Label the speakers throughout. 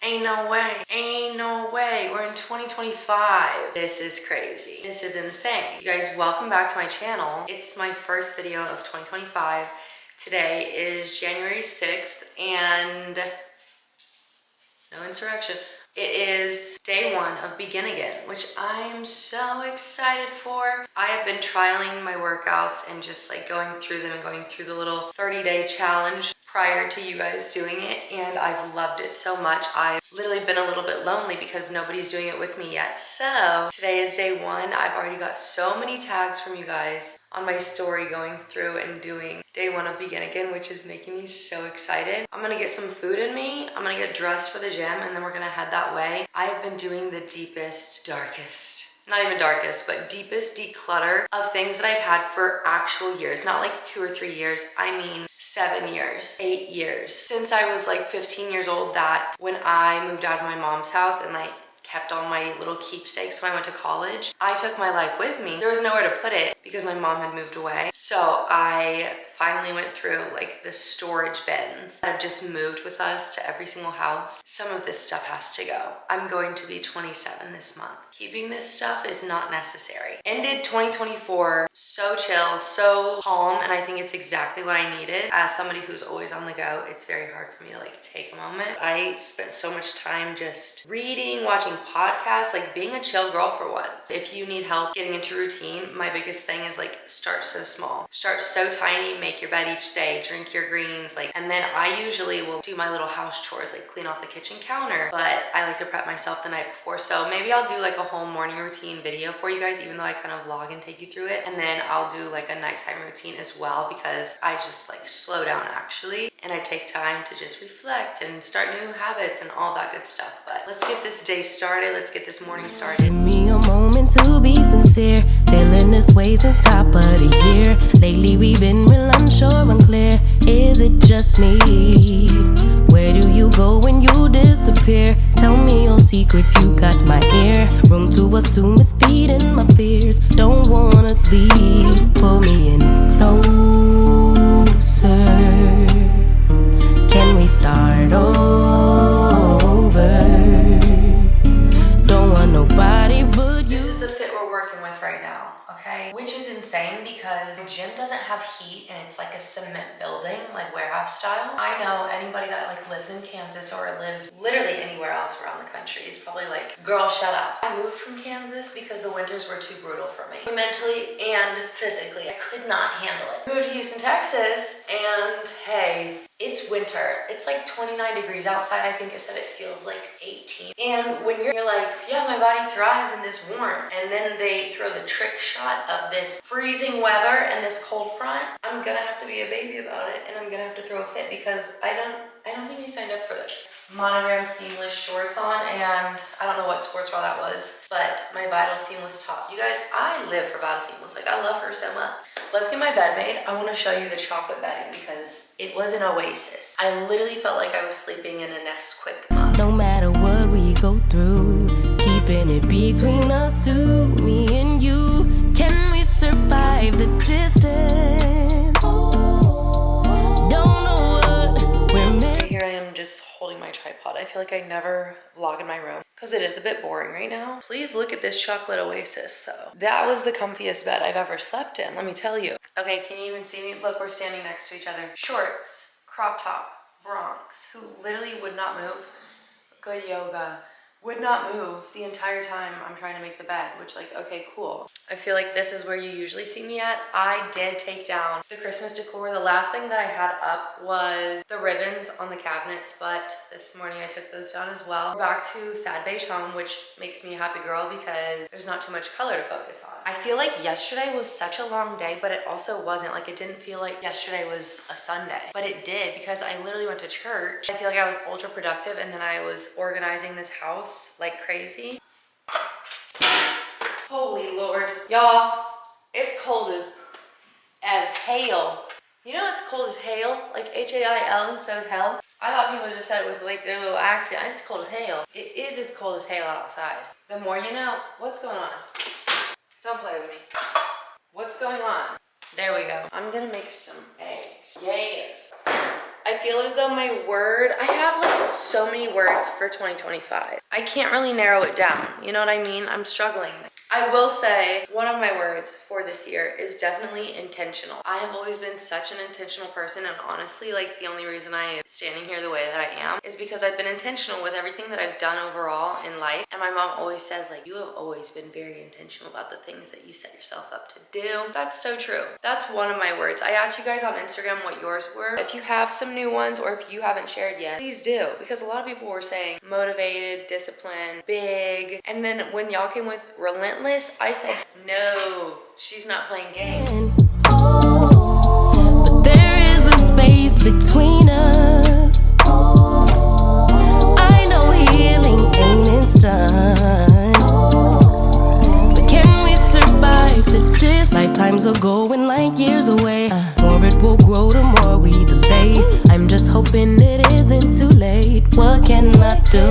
Speaker 1: Ain't no way. Ain't no way. We're in 2025. This is crazy. This is insane. You guys, welcome back to my channel. It's my first video of 2025. Today is January 6th and no insurrection. It is day one of Begin Again, which I am so excited for. I have been trialing my workouts and just like going through them and going through the little 30-day challenge prior to you guys doing it, and I've loved it so much. I've literally been a little bit lonely because nobody's doing it with me yet. So today is day one. I've already got so many tags from you guys on my story going through and doing day one of Begin Again, which is making me so excited. I'm gonna get some food in me, I'm gonna get dressed for the gym, and then we're gonna head that way. I have been doing the deepest, darkest, not even darkest, but deepest declutter of things that I've had for actual years. Not like 2 or 3 years, I mean 7 years, 8 years. Since I was like 15 years old, that when I moved out of my mom's house and like kept all my little keepsakes when I went to college, I took my life with me. There was nowhere to put it because my mom had moved away. So I finally went through like the storage bins that have just moved with us to every single house. Some of this stuff has to go. I'm going to be 27 this month. Keeping this stuff is not necessary. Ended 2024 so chill, so calm, and I think it's exactly what I needed. As somebody who's always on the go, it's very hard for me to like take a moment. I spent so much time just reading, watching podcasts, like being a chill girl for once. If you need help getting into routine, my biggest thing is like start so small. Start so tiny, make your bed each day, drink your greens, like, and then I usually will do my little house chores, like clean off the kitchen counter, but I like to prep myself the night before. So maybe I'll do like a whole morning routine video for you guys, even though I kind of vlog and take you through it. And then I'll do like a nighttime routine as well, because I just like slow down actually, and I take time to just reflect and start new habits and all that good stuff. But let's get this day started. Let's get this morning started.
Speaker 2: Give me a moment to be sincere. Feeling this way since top of the year. Lately we've been real unsure, unclear. Is it just me? Where do you go when you disappear? Tell me your secrets, you got my ear. Room to assume it's feeding my fears. Don't wanna leave, pull me in closer. Can we start over? Don't want nobody but you.
Speaker 1: This is the fit we're working with right now, okay? Which is insane because the gym doesn't have heat and it's like a cement building, like warehouse style. I know anybody that like lives in Kansas or lives literally anywhere else around the country is probably like, girl, shut up. I moved from Kansas because the winters were too brutal for me. Mentally and physically, I could not handle it. Moved to Houston, Texas, and hey, it's winter. It's like 29 degrees outside. I think it said it feels like 18. And when you're like, yeah, my body thrives in this warmth, and then they throw the trick shot of this freezing weather and this cold front, I'm gonna have to be a baby about it, and I'm gonna have to throw a fit because I don't think I signed up for this. Monogram seamless shorts on, and I don't know what sports bra that was, but my Vital seamless top. You guys, I live for Vital seamless. Like, I love her so much. Let's get my bed made. I want to show you the chocolate bedding because it was an oasis. I literally felt like I was sleeping in a Nesquik mug.
Speaker 2: No matter what we go through, keeping it between us two, me and you. Can we survive the distance? Don't know what we're missing.
Speaker 1: Here I am just holding my tripod. I feel like I never vlog in my room because it is a bit boring right now. Please look at this chocolate oasis though. That was the comfiest bed I've ever slept in, let me tell you. Okay, can you even see me? Look, we're standing next to each other. Shorts, crop top, Bronx, who literally would not move. Good yoga. Would not move the entire time I'm trying to make the bed, which like, okay, cool. I feel like this is where you usually see me at. I did take down the Christmas decor. The last thing that I had up was the ribbons on the cabinets, but this morning I took those down as well. We're back to sad beige home, which makes me a happy girl because there's not too much color to focus on. I feel like yesterday was such a long day, but it also wasn't. Like, it didn't feel like yesterday was a Sunday, but it did because I literally went to church. I feel like I was ultra productive, and then I was organizing this house like crazy. Holy Lord. Y'all, it's cold as hail. You know it's cold as hail? Like H-A-I-L instead of hell? I thought people just said it with like their little accent. It's cold as hail. It is as cold as hail outside. The more you know. What's going on? Don't play with me. What's going on? There we go. I'm gonna make some eggs. Yes. I feel as though my word, I have like so many words for 2025. I can't really narrow it down. You know what I mean? I'm struggling. I will say one of my words for this year is definitely intentional. I have always been such an intentional person, and honestly, like the only reason I am standing here the way that I am is because I've been intentional with everything that I've done overall in life. And my mom always says, like, you have always been very intentional about the things that you set yourself up to do. That's so true. That's one of my words. I asked you guys on Instagram what yours were. If you have some new ones or if you haven't shared yet, please do, because a lot of people were saying motivated, disciplined, big, and then when y'all came with relentless, I said, no, she's not playing games.
Speaker 2: But there is a space between us. I know healing ain't instant, but can we survive the distance? Lifetimes are going like years away. More it will grow the more we delay. I'm just hoping it isn't too late. What can I do?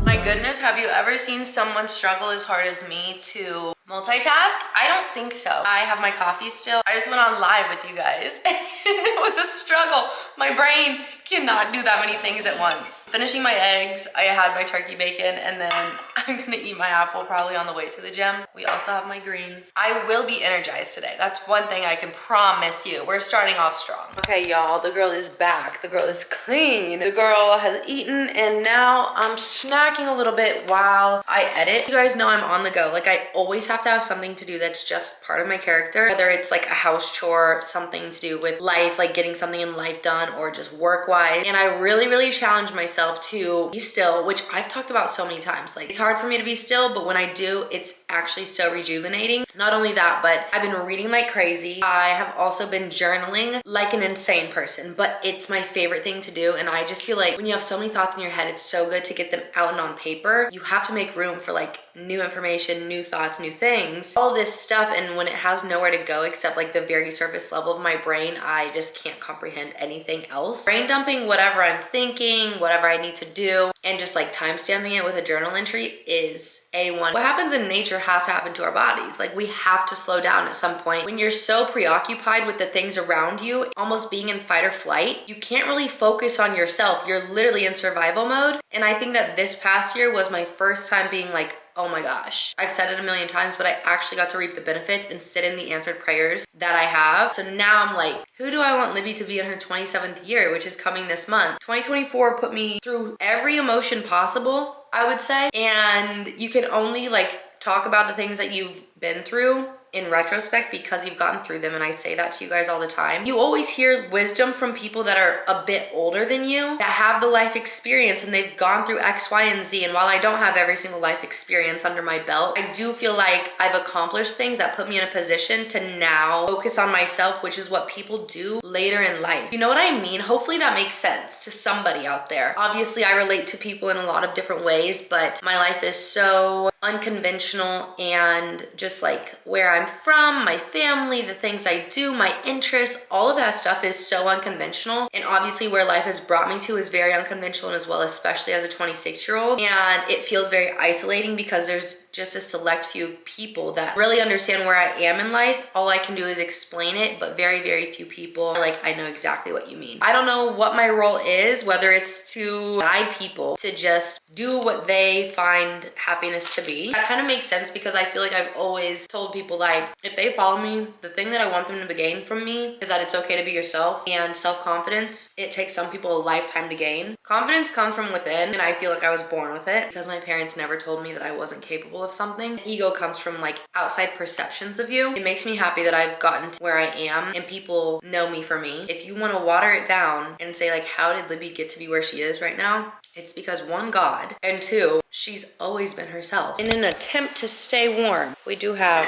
Speaker 1: My goodness, have you ever seen someone struggle as hard as me to multitask? I don't think so. I have my coffee still. I just went on live with you guys. It was a struggle. My brain cannot do that many things at once. Finishing my eggs, I had my turkey bacon, and then I'm gonna eat my apple probably on the way to the gym. We also have my greens. I will be energized today. That's one thing I can promise you. We're starting off strong. Okay, y'all, the girl is back. The girl is clean. The girl has eaten, and now I'm snacking a little bit while I edit. You guys know I'm on the go. Like, I always have to have something to do that's just part of my character, whether it's like a house chore, something to do with life, like getting something in life done, or just work-wise. And I really challenge myself to be still, which I've talked about so many times. Like, it's hard for me to be still, but when I do, it's actually so rejuvenating. Not only that, but I've been reading like crazy. I have also been journaling like an insane person, but it's my favorite thing to do. And I just feel like when you have so many thoughts in your head, it's so good to get them out and on paper. You have to make room for like new information, new thoughts, new things, all this stuff. And when it has nowhere to go except like the very surface level of my brain, I just can't comprehend anything else. Brain dumping whatever I'm thinking, whatever I need to do, and just like timestamping it with a journal entry is A1. What happens in nature has to happen to our bodies. Like, we have to slow down at some point. When you're so preoccupied with the things around you, almost being in fight or flight, you can't really focus on yourself. You're literally in survival mode. And I think that this past year was my first time being like, oh my gosh. I've said it a million times, but I actually got to reap the benefits and sit in the answered prayers that I have. So now I'm like, who do I want Libby to be in her 27th year, which is coming this month? 2024 put me through every emotion possible, I would say. And you can only like talk about the things that you've been through in retrospect because you've gotten through them, and I say that to you guys all the time. You always hear wisdom from people that are a bit older than you, that have the life experience and they've gone through X, Y, and Z. And while I don't have every single life experience under my belt, I do feel like I've accomplished things that put me in a position to now focus on myself, which is what people do later in life. You know what I mean? Hopefully that makes sense to somebody out there. Obviously, I relate to people in a lot of different ways, but my life is so unconventional, and just like where I'm from, my family, the things I do, my interests, all of that stuff is so unconventional. And obviously where life has brought me to is very unconventional as well, especially as a 26-year-old. And it feels very isolating because there's just a select few people that really understand where I am in life. All I can do is explain it, but very few people are like, I know exactly what you mean. I don't know what my role is, whether it's to guide people to just do what they find happiness to be. That kind of makes sense because I feel like I've always told people, like, if they follow me, the thing that I want them to gain from me is that it's okay to be yourself. And self-confidence, it takes some people a lifetime to gain. Confidence comes from within, and I feel like I was born with it because my parents never told me that I wasn't capable of something. Ego comes from like outside perceptions of you. It makes me happy that I've gotten to where I am and people know me for me. If you want to water it down and say like, how did Libby get to be where she is right now? It's because one, God, and two, she's always been herself. In an attempt to stay warm, we do have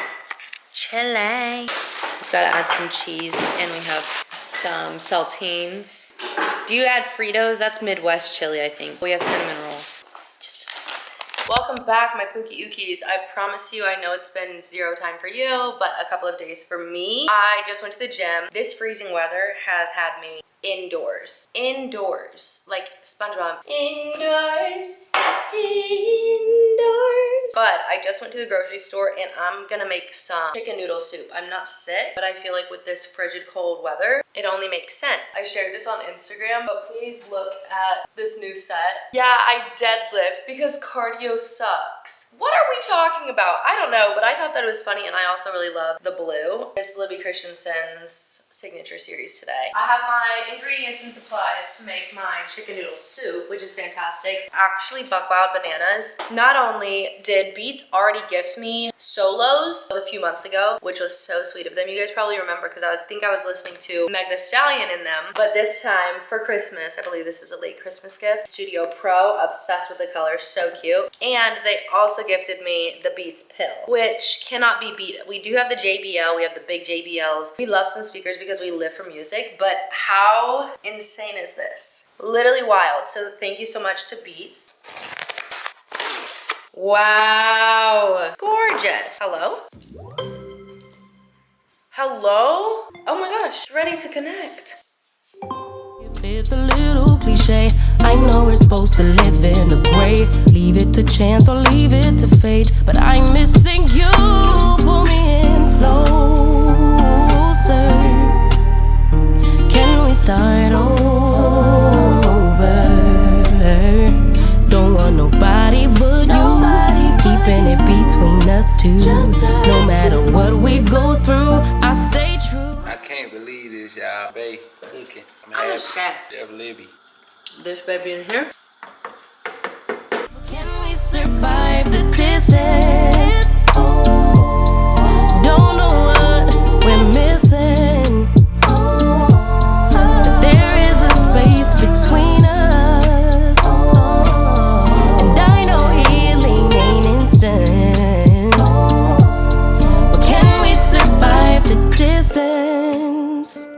Speaker 1: chili. We've got to add some cheese, and we have some saltines. Do you add Fritos? That's Midwest chili, I think. We have cinnamon rolls. Welcome back, my Pookie Ookies. I promise you, I know it's been zero time for you, but a couple of days for me. I just went to the gym. This freezing weather has had me indoors. Indoors. Like SpongeBob. Indoors. Indoors. But I just went to the grocery store and I'm gonna make some chicken noodle soup. I'm not sick, but I feel like with this frigid cold weather, it only makes sense. I shared this on Instagram, but please look at this new set. Yeah, I deadlift because cardio sucks. What are we talking about? I don't know, but I thought that it was funny, and I also really love the blue. This Libby Christensen's signature series today. I have my ingredients and supplies to make my chicken noodle soup, which is fantastic. Actually, Buck Wild Bananas. Not only did Beats already gift me solos a few months ago, which was so sweet of them. You guys probably remember because I think I was listening to Meg Thee Stallion in them. But this time for Christmas, I believe this is a late Christmas gift. Studio Pro, obsessed with the color, so cute. And they also gifted me the Beats pill, which cannot be beat. We do have the JBL, we have the big JBLs. We love some speakers because we live for music, but how insane is this? Literally wild. So thank you so much to Beats. Wow, gorgeous. Hello? Hello? Oh my gosh, ready to connect.
Speaker 2: If it's a little cliche, I know we're supposed to live in the gray. Leave it to chance or leave it to fate, but I'm missing you. Pull me in closer. Can we start over? Don't want nobody but you. Keeping it between us two. No matter what we go through, I stay true.
Speaker 3: I can't believe this, y'all. Babe, cooking.
Speaker 1: I'm a chef.
Speaker 3: Chef Libby.
Speaker 1: This baby in here.
Speaker 2: Can we survive the distance? Don't know what we're missing. But there is a space between us. And I know healing ain't instant. But can we survive the distance?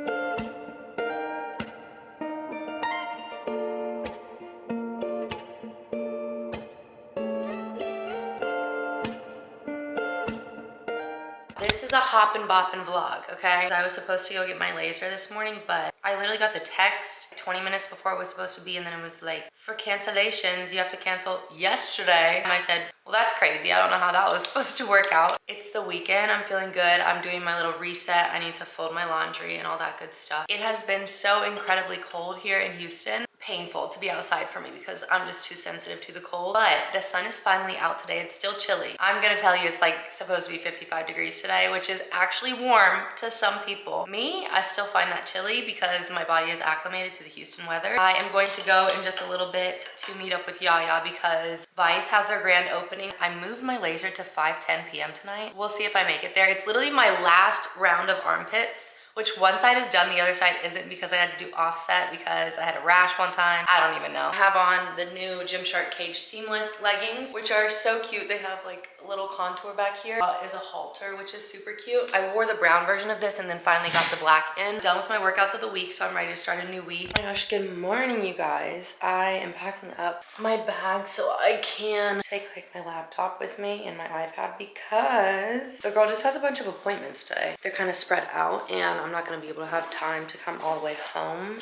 Speaker 1: This is a hoppin' boppin' vlog, okay? I was supposed to go get my laser this morning, but I literally got the text 20 minutes before it was supposed to be, and then it was like, for cancellations, you have to cancel yesterday. And I said, well, that's crazy. I don't know how that was supposed to work out. It's the weekend. I'm feeling good. I'm doing my little reset. I need to fold my laundry and all that good stuff. It has been so incredibly cold here in Houston. Painful to be outside for me because I'm just too sensitive to the cold, but the sun is finally out today. It's still chilly. I'm gonna tell you, it's like supposed to be 55 degrees today, which is actually warm to some people. Me, I still find that chilly because my body is acclimated to the Houston weather. I am going to go in just a little bit to meet up with Yaya because Vice has their grand opening. I moved my laser to 5:10 p.m. tonight. We'll see if I make it there. It's literally my last round of armpits, which one side is done, the other side isn't because I had to do offset because I had a rash one time. I don't even know. I have on the new Gymshark Cage Seamless leggings, which are so cute. They have like a little contour back here. Is a halter, which is super cute. I wore the brown version of this and then finally got the black in. Done with my workouts of the week, so I'm ready to start a new week. Oh my gosh, good morning, you guys. I am packing up my bag so I can take like my laptop with me and my iPad because the girl just has a bunch of appointments today. They're kind of spread out and I'm not gonna be able to have time to come all the way home.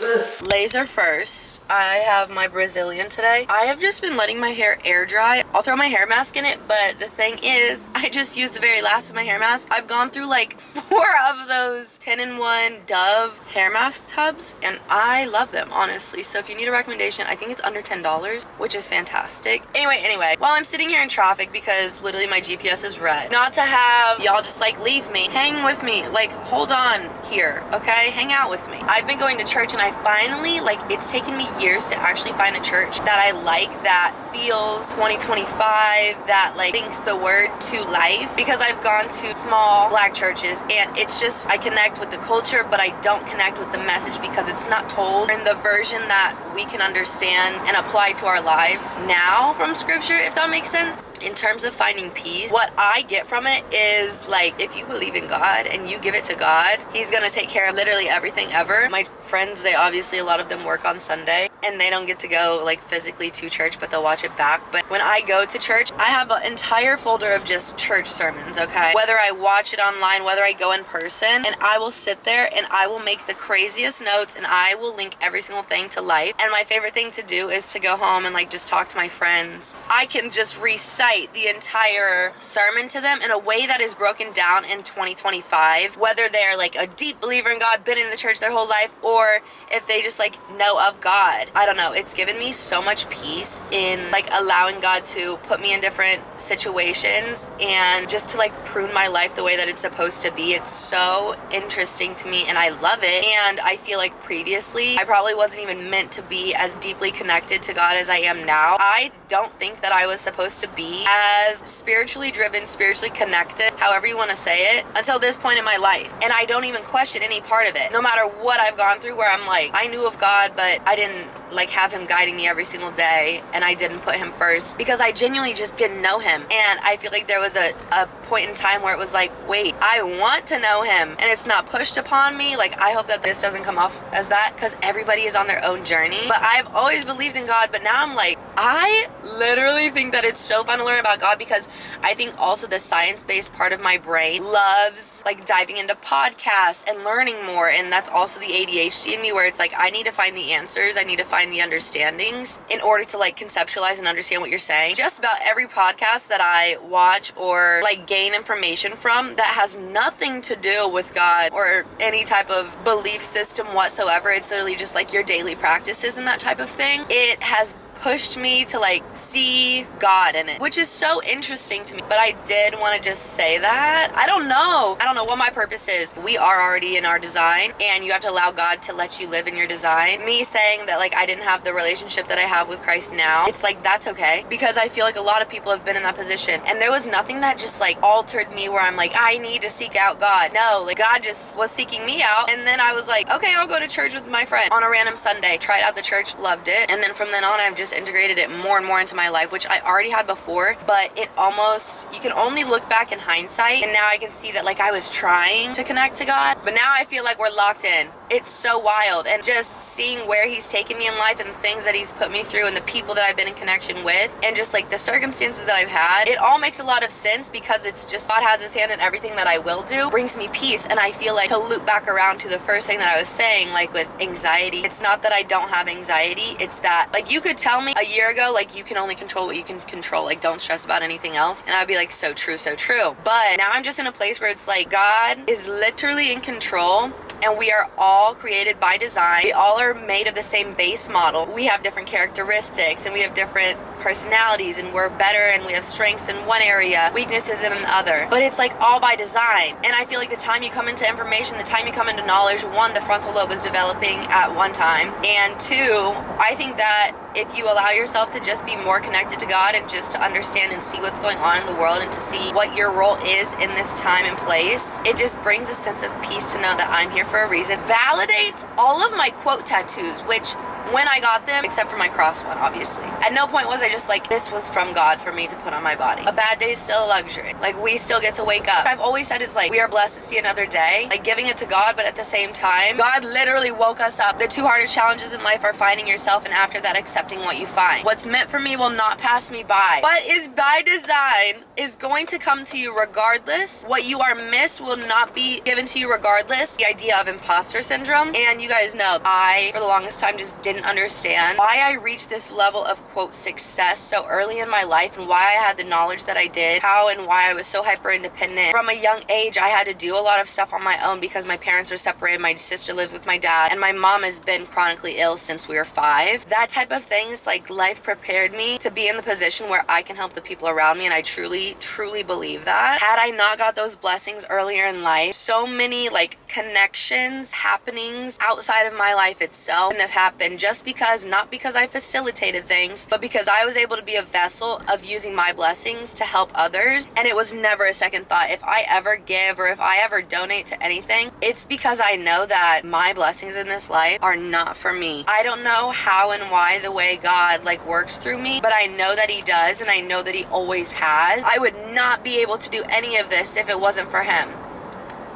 Speaker 1: Ugh. Laser first. I have my Brazilian today. I have just been letting my hair air dry. I'll throw my hair mask in it, but the thing is, I just used the very last of my hair mask. I've gone through like 4 of those 10-in-1 Dove hair mask tubs, and I love them, honestly. So if you need a recommendation, I think it's under $10, which is fantastic. Anyway, while I'm sitting here in traffic because literally my GPS is red, not to have y'all just like leave me, hang with me, like hold on here, okay? Hang out with me. I've been going to church and I finally, like, it's taken me years to actually find a church that I like, that feels 2025, that like thinks the word to life, because I've gone to small black churches and it's just, I connect with the culture, but I don't connect with the message because it's not told in the version that we can understand and apply to our lives now from scripture, if that makes sense. In terms of finding peace, what I get from it is like, if you believe in God and you give it to God, he's gonna take care of literally everything ever. My friends, they obviously, a lot of them work on Sunday. and they don't get to go like physically to church, but they'll watch it back. But when I go to church, I have an entire folder of just church sermons, okay? Whether I watch it online, whether I go in person, and I will sit there and I will make the craziest notes and I will link every single thing to life. And my favorite thing to do is to go home and like just talk to my friends. I can just recite the entire sermon to them in a way that is broken down in 2025, whether they're like a deep believer in God, been in the church their whole life, or if they just like know of God. I don't know, it's given me so much peace in like allowing God to put me in different situations and just to like prune my life the way that it's supposed to be. It's so interesting to me and I love it. And I feel like previously I probably wasn't even meant to be as deeply connected to God as I am now. I don't think that I was supposed to be as spiritually driven, spiritually connected, however you want to say it, until this point in my life. And I don't even question any part of it. No matter what I've gone through, where I'm like, I knew of God, but I didn't like have him guiding me every single day, and I didn't put him first because I genuinely just didn't know him. And I feel like there was a point in time where it was like, wait, I want to know him, and it's not pushed upon me. Like, I hope that this doesn't come off as that, because everybody is on their own journey. But I've always believed in God, but now I'm like, I literally think that it's so fun to learn about God, because I think also the science-based part of my brain loves like diving into podcasts and learning more. And that's also the ADHD in me, where it's like, I need to find the answers, I need to find the understandings in order to like conceptualize and understand what you're saying. Just about every podcast that I watch or like gain information from that has nothing to do with God or any type of belief system whatsoever, it's literally just like your daily practices and that type of thing, it has pushed me to like see God in it, which is so interesting to me. But I did want to just say that I don't know what my purpose is. We are already in our design, and you have to allow God to let you live in your design. Me saying that like I didn't have the relationship that I have with Christ now, it's like that's okay, because I feel like a lot of people have been in that position, and there was nothing that just like altered me where I'm like, I need to seek out God. No, like God just was seeking me out, and then I was like, okay, I'll go to church with my friend on a random Sunday, tried out the church, loved it, and then from then on I've just integrated it more and more into my life, which I already had before, but it almost, you can only look back in hindsight, and now I can see that like I was trying to connect to God, but now I feel like we're locked in. It's so wild, and just seeing where he's taken me in life and the things that he's put me through and the people that I've been in connection with and just like the circumstances that I've had, it all makes a lot of sense, because it's just God has his hand in everything that I will do, brings me peace. And I feel like, to loop back around to the first thing that I was saying, like with anxiety, it's not that I don't have anxiety, it's that like you could tell me a year ago like you can only control what you can control, like don't stress about anything else, and I'd be like, so true, so true. But now I'm just in a place where it's like God is literally in control, and we are all created by design. We all are made of the same base model. We have different characteristics, and we have different personalities, and we're better, and we have strengths in one area, weaknesses in another, but it's like all by design. And I feel like the time you come into information, the time you come into knowledge, one, the frontal lobe is developing at one time, and two, I think that if you allow yourself to just be more connected to God and just to understand and see what's going on in the world and to see what your role is in this time and place, it just brings a sense of peace to know that I'm here for a reason. Validates all of my quote tattoos, which when I got them, except for my cross one, obviously, at no point was I just like, this was from God for me to put on my body. A bad day is still a luxury. Like, we still get to wake up. I've always said it's like, we are blessed to see another day, like giving it to God, but at the same time, God literally woke us up. The two hardest challenges in life are finding yourself, and after that, accepting what you find. What's meant for me will not pass me by. What is by design is going to come to you regardless. What you are missed will not be given to you regardless. The idea of imposter syndrome. And you guys know, I, for the longest time, just didn't understand why I reached this level of quote success so early in my life, and why I had the knowledge that I did, how and why I was so hyper independent. From a young age, I had to do a lot of stuff on my own because my parents were separated. My sister lived with my dad, and my mom has been chronically ill since we were 5. That type of thing is like, life prepared me to be in the position where I can help the people around me, and I truly believe that. Had I not got those blessings earlier in life, so many like connections, happenings outside of my life itself wouldn't have happened, just because, not because I facilitated things, but because I was able to be a vessel of using my blessings to help others. And it was never a second thought. If I ever give, or if I ever donate to anything, it's because I know that my blessings in this life are not for me. I don't know how and why the way God like works through me, but I know that he does, and I know that he always has. I would not be able to do any of this if it wasn't for him.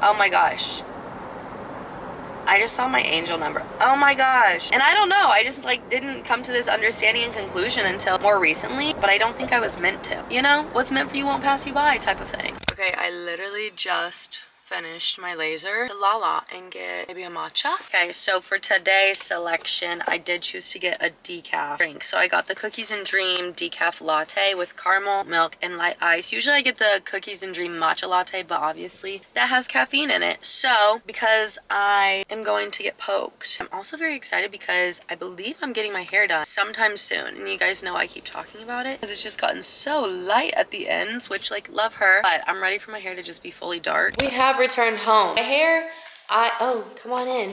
Speaker 1: Oh my gosh. I just saw my angel number. Oh my gosh. And I don't know, I just like didn't come to this understanding and conclusion until more recently, but I don't think I was meant to. You know, what's meant for you won't pass you by type of thing. Okay, I literally just finished my laser to Lala and get maybe a matcha. Okay, so for today's selection, I did choose to get a decaf drink. So I got the Cookies and Dream decaf latte with caramel, milk, and light ice. Usually I get the Cookies and Dream matcha latte, but obviously that has caffeine in it. So because I am going to get poked, I'm also very excited because I believe I'm getting my hair done sometime soon. And you guys know I keep talking about it because it's just gotten so light at the ends, which like love her, but I'm ready for my hair to just be fully dark. We have returned home. My hair, oh, come on in.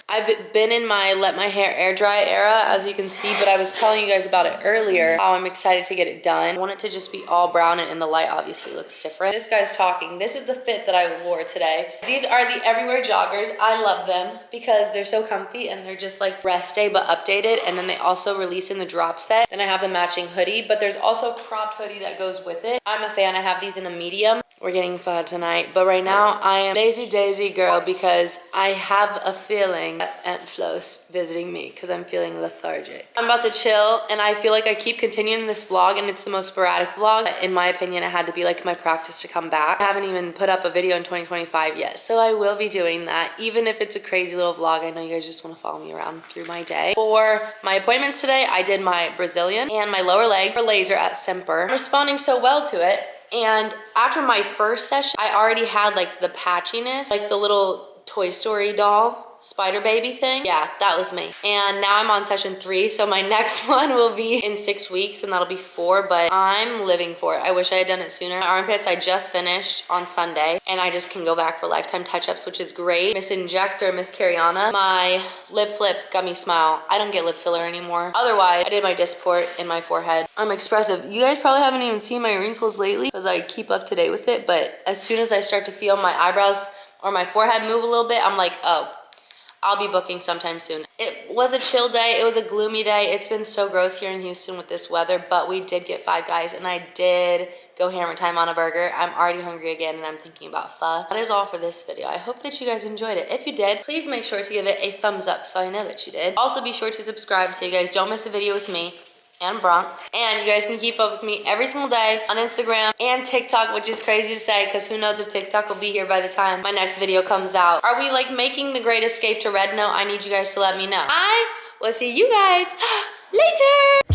Speaker 1: I've been in my let my hair air dry era, as you can see, but I was telling you guys about it earlier, how I'm excited to get it done. I want it to just be all brown, and in the light obviously looks different. This guy's talking. This is the fit that I wore today. These are the Everywhere joggers. I love them because they're so comfy and they're just like rest day but updated, and then they also release in the drop set. Then I have the matching hoodie, but there's also a cropped hoodie that goes with it. I'm a fan. I have these in a medium. We're getting pho tonight, but right now I am Daisy Daisy girl because I have a feeling that Aunt Flo's visiting me because I'm feeling lethargic. I'm about to chill, and I feel like I keep continuing this vlog, and it's the most sporadic vlog. In my opinion, it had to be like my practice to come back. I haven't even put up a video in 2025 yet, so I will be doing that, even if it's a crazy little vlog. I know you guys just want to follow me around through my day. For my appointments today, I did my Brazilian and my lower leg for laser at Semper. I'm responding so well to it. And after my first session, I already had like the patchiness, like the little Toy Story doll, Spider Baby thing. Yeah, that was me. And now I'm on session 3, so my next one will be in 6 weeks, and that'll be 4, but I'm living for it. I wish I had done it sooner. My armpits, I just finished on Sunday, and I just can go back for lifetime touch-ups, which is great. Miss Injector, Miss Cariana. My lip flip, Gummy Smile. I don't get lip filler anymore. Otherwise, I did my disc port in my forehead. I'm expressive. You guys probably haven't even seen my wrinkles lately because I keep up to date with it, but as soon as I start to feel my eyebrows or my forehead move a little bit, I'm like, oh, I'll be booking sometime soon. It was a chill day. It was a gloomy day. It's been so gross here in Houston with this weather, but we did get Five Guys, and I did go hammer time on a burger. I'm already hungry again, and I'm thinking about pho. That is all for this video. I hope that you guys enjoyed it. If you did, please make sure to give it a thumbs up so I know that you did. Also, be sure to subscribe so you guys don't miss a video with me and Bronx. And you guys can keep up with me every single day on Instagram and TikTok, which is crazy to say because who knows if TikTok will be here by the time my next video comes out. Are we like making the great escape to Red Note? I need you guys to let me know. I will see you guys later.